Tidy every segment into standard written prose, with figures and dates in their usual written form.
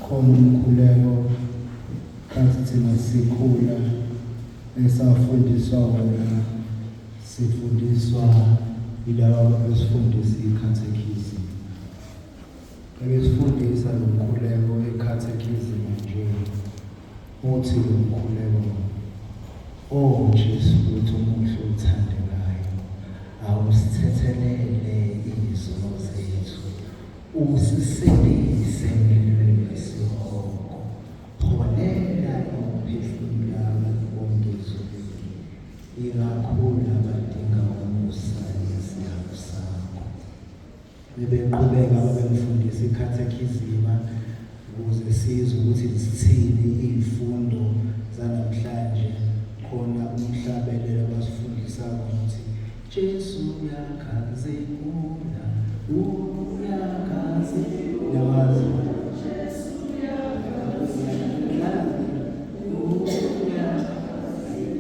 khona umkhuleko kanti thina sikhula esafundiswa wona sifundiswa yilabo abesifundisa i-catechism. Ebesifundisa lo mkhuleko we-catechism nje uthi lo mkhuleko Jesu wethu omuhle othandekayo awusithethelele izono zethu usisindise empilweni yesihoko holela ukuphefumula ongezweli ikakhulu abadinga umusa nesihabo sakho. Bebeqhubeka babemfundisa i-catechism ukuze sizwe ukuthi zithini iy'fundo zanamhlanje. Khona umhlabelelo basifundisa ukuthi Jesu uyakhazimula uyakhazimula Jesu uyakhazimula.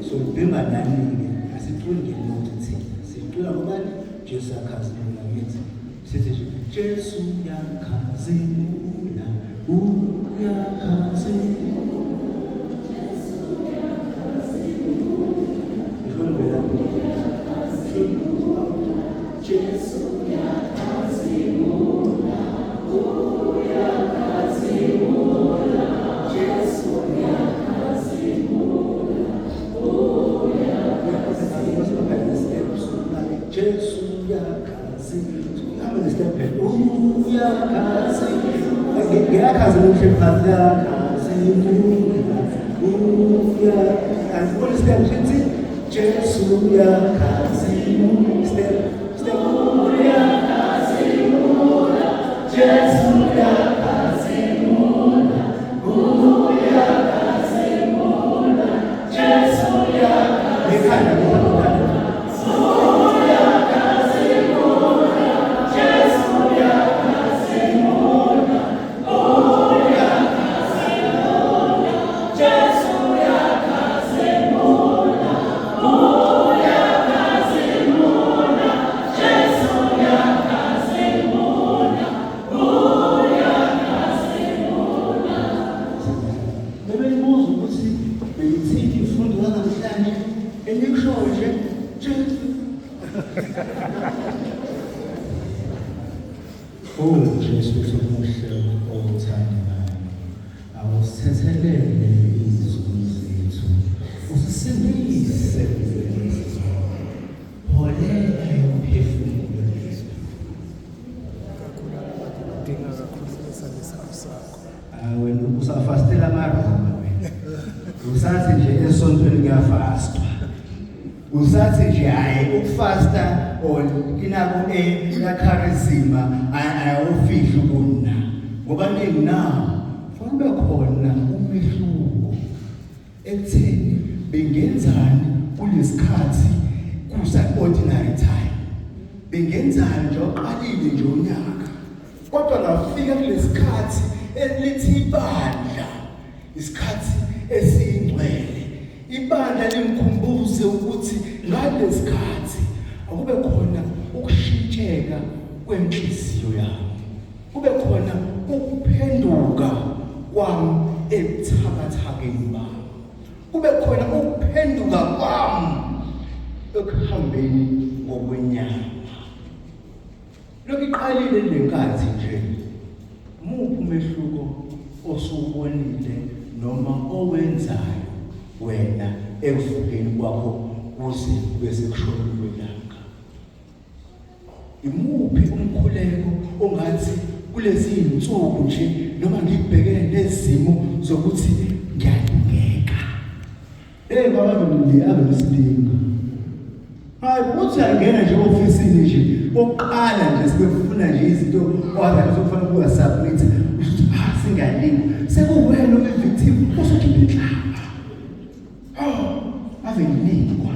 So bimba nani-ke asiculi ngenoti thina sicula ngobani Jesu uyakhazimula ngithi sithi Jesu uyakhazimula uyakhazimula. Jesu omuhle othandekayo awusithethelele izono zethu usisindise empilweni yesihoko holela ukuphefumula dinga kakhulusa nesihabo sakho. Wena usafastela amaroma wena usathi nje esontweni kuyafastwa usathi nje hayi ukufasta or inako yakharizima ayawufihla ubuna ngoba ningi nawo fanele khona umehluko ekutheni bengenzani kulesikhathi kusa-ordinary time bengenzani nje oqalile nje unyaka kodwa ngafika kulesikhathi elithi ibandla isikhathi esiyingcwele ibandla limkhumbuze ukuthi ngalesikhathi akube khona ukushintsheka kwenhliziyo yami kube khona ukuphenduka kwami ebuthakathakeni bami kube khona ukuphenduka kwami ekuhambeni ngokwenyama. Lokhu iqalile lenkathi nje muphi umehluko osuwubonile noma owenzayo wena ekuvukeni kwakho kuze bese kushona kwelanga? Imuphi umkhuleko ongathi kulezi insuku nje noma ngibhekene nezimo zokuthi ngiyadingeka baba abesilinga hayi ukuthi angena nje ofisini nje oqala nje sibefuna nje izinto owazi sokufanele ukuwasubmit ukuthi singalingi sekuwena victim usukhipha inhlamba ave nginikwa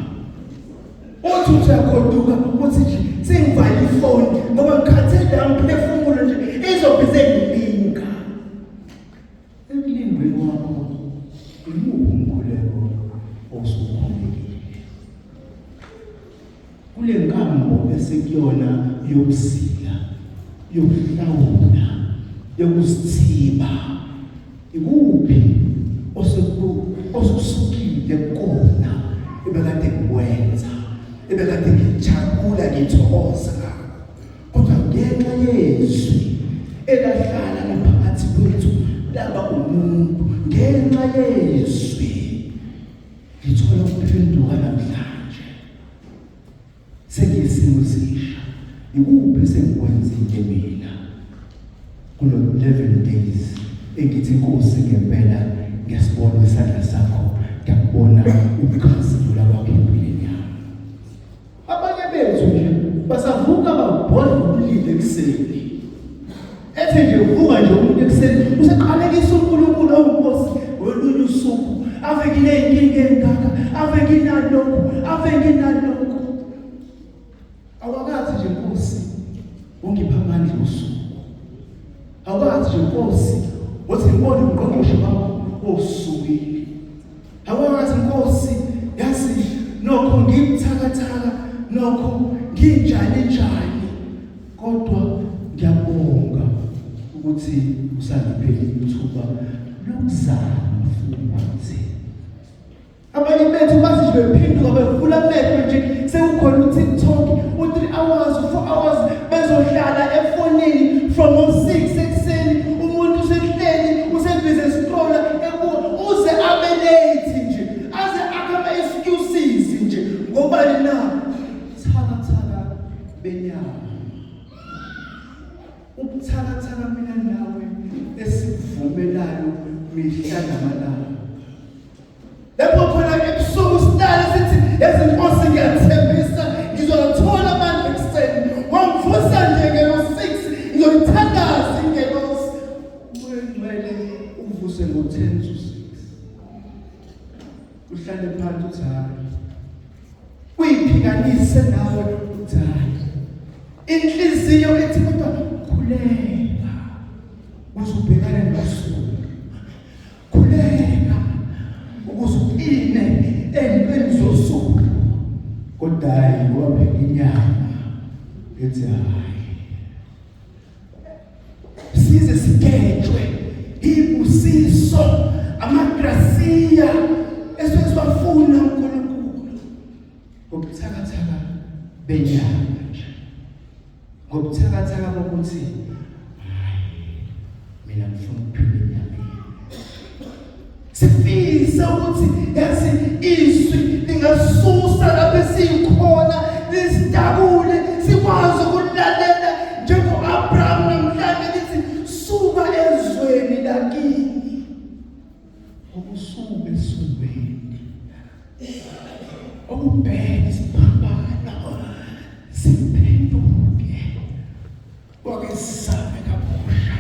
uthi uyagoduka uthi nje sengivale ifoni ngoba ngikhathele ngiphefumulo nje izobhize ngilinga ekulingweni wakho imuphi umkhuleko osukhulekile kule nkambo esekuyona yokusila yokuhlawula yokusithiba ikuphi osusukile kona ebekade kwenza ebekade ngijabula ngithokoza kodwa ngenxa yezwi elahlala laphakathi kwethu laba umuntu ngenxa yezwi ngithola ukuphenduka namhlanje sengiyisimuzisha ikuphi sengikwenzile mina kulo 11 days engithi Nkosi ngempela ngesibona isandla sakho ngiyakubona ukukhazimula kwakho empilweni yami abanye bethu nje basavuka babhodla ubulili ekuseni ethe nje uvuka nje umuntu ekuseni useqalekisa uNkulunkulu owuNkosi olunye usuku ave ngineyinkinga engaka ave nginalokhu awakathi nje Nkosi ungipha amandla usuku awakathi nje Nkosi uthi ngibone umqoqosho wakho osukwini awakathi Nkosi yazi nokho ngimthakathaka nokho nginjani kodwa ngiyabonga ukuthi usangiphe ithuba lokuzama futhi abanye bethu bathi nje bephinduka bevula amehlo nje sekukhona uTikTok u3 hours 4 hours bezohlala efonini from 6 ekuseni umuntu usehleli usebhizi scroll uze abe late nje aze akama excuses nje ngoba na thaka benyama ukuthakathaka mina nawe esivumelayo mihla namalanga lapho khona ebusuku sihlala sithi ezinkosi ngiyathembisa ngizothola amandla ekuseni wamvusa nje ngelo 6 ngizoyithandaza ingelosi kumele uvuse ngo 10 to 6 uhlale phansi uthi hayi uyiphikanise nawe uthi hayi inhliziyo ethi kodwa khuleka uzubhekana nosuku khuleka ukuzuqine empini zosuku kodwa hayi ngoba inyama ethi hayi size sigejwe ibusiso amagrasiya esizofuna uNkulunkulu ngokuthakathaka benyama ngokuthakathaka kokuthi mina ngifuna ukuphila enyameni sifisa ukuthi yazi izwi lingasusa lapho esikhona lisidabule sikwazi ukulalela njengo-Abraham namhlanje lithi suka ezweni lakini ukusuka esweni ukubheka isiphambano siphenduke wakesame kabusha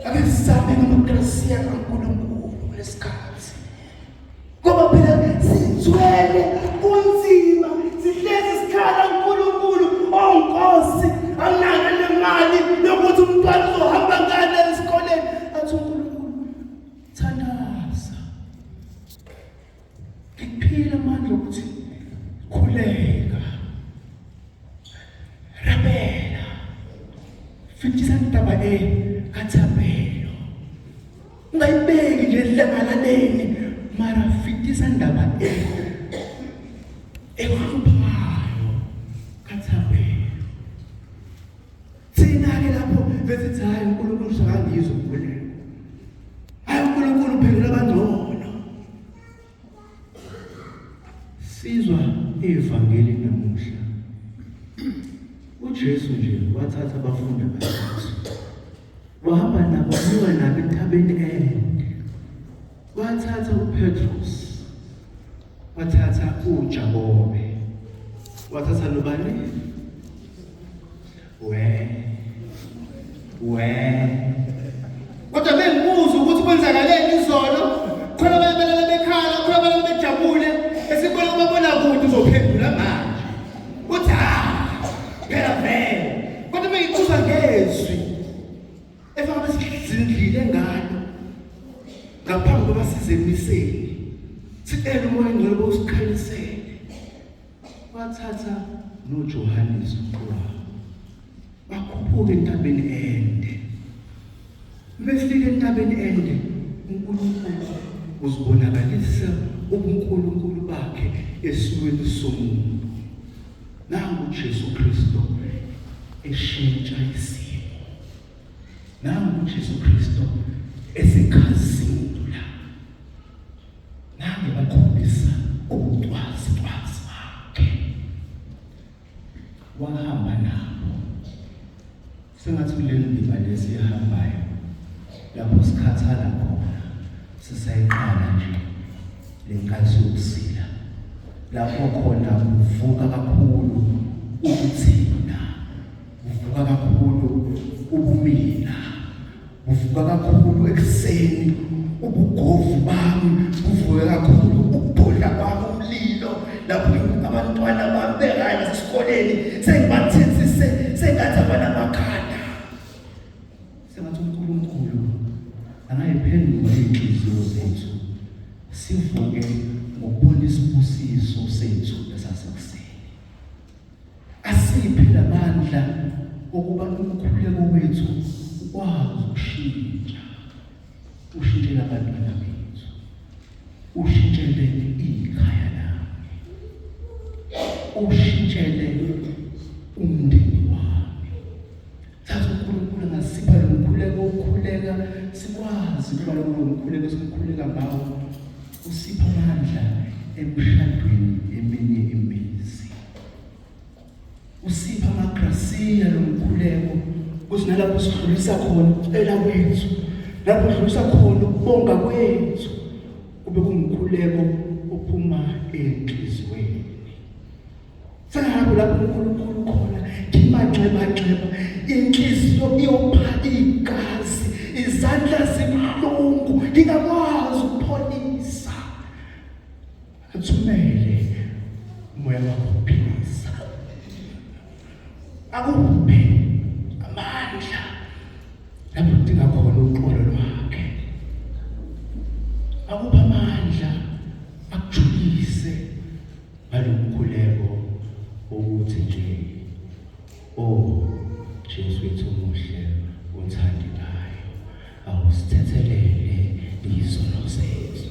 akesame ngamagrasiya kaNkulunkulu lesikhathi ngoba phela sithwele kunzima sihlezi sikhala uNkulunkulu onkosi anaka nemali yokuthi umntwana uzohamba ngane esikoleni athi uNkulunkulu thandaza ngiphila amandla ukuthi khuleka rabela fitisa intaba kaThabelo ungayibeki nje edlangalaleni mara fitisa indaba ekhuluphayo kaThabelo thina-ke lapho besithi hayi uNkulunkulu sakangizwa ukukhuleka hayi uNkulunkulu uphendula abangcono sizwa ivangeli namuhla uJesu nje wathatha abafundi bakhe wahamba nabo uya nabo entabeni ende wathatha uPetrus wathatha uJakobe wathatha nobani kodwa bengibuza ukuthi kwenzakaleni izolo khona bayabelala bekhala khona bayabelala bejabule esibona ubabona kude uzophendula manje uthi phela vele kodwa bengibuza ngezwi efaka besizindlile ngalo ngaphambi kokuba sizemisele sicela umoya ngcwele bosikhalisele wathatha noJohannes uqwabo bakhuphuka entabeni ende Mesifika entabeni ende uNkulunkulu uzibonakalisa ubuNkulunkulu bakhe esizweni somuntu. Nangu uJesu Kristu eshintsha isimo. Nangu uJesu Kristu esikhazula. Nange bakhombisa ubucwazi bakhe. Wahamba nabo. Sengathi kuleli ndima lesihambayo lapho sikhathala khona sisayiqala nje lenkathi yokusila. Lapho khona kuvuka kakhulu ukuthina, kuvuka kakhulu ubumina, kuvuka kakhulu ekuseni ubugovu bami, kuvuka kakhulu ukubhodla kwami umlilo. Lapho abantwana bami berayo esikoleni sengibathethise sengathi abanamakhanda. Sengathi uNkulunkulu angayiphendula inhliziyo zethu sivuke ngokubona isibusiso sethu esasekuseni. Asiphe lamandla okuba umkhuleko wethu ukwazi ukushintsha, ushintshela abantwana bethu, ushintshele ikhaya lami, ushintshele umndeni wami. Thatha uNkulunkulu angasipha lo mkhuleko wokukhuleka, sikwazi ukuba lo mkhuleko simkhuleka ngawo usipha amandla emshadweni eminye imizi. Usipha amagrasiya lo mkhuleko ukuthi nalapho sidlulisa khona ucela kwethu, lapho sidlulisa khona ukubonga kwethu, kube kumkhuleko ophuma enhliziyweni. Sangabe lapho uNkulunkulu khona ngimanxeba inhliziyo iyopha igazi, izandla zibuhlungu, ngingakwazi ukupholisa. Athumele umoya wakho uphilisa, akuphe amandla lapho udinga khona uxolo lwakhe, akuphe amandla akujulise ngalomkhuleko ukuthi nje Jesu wethu omuhle othandekayo, awusithethelele izono zethu.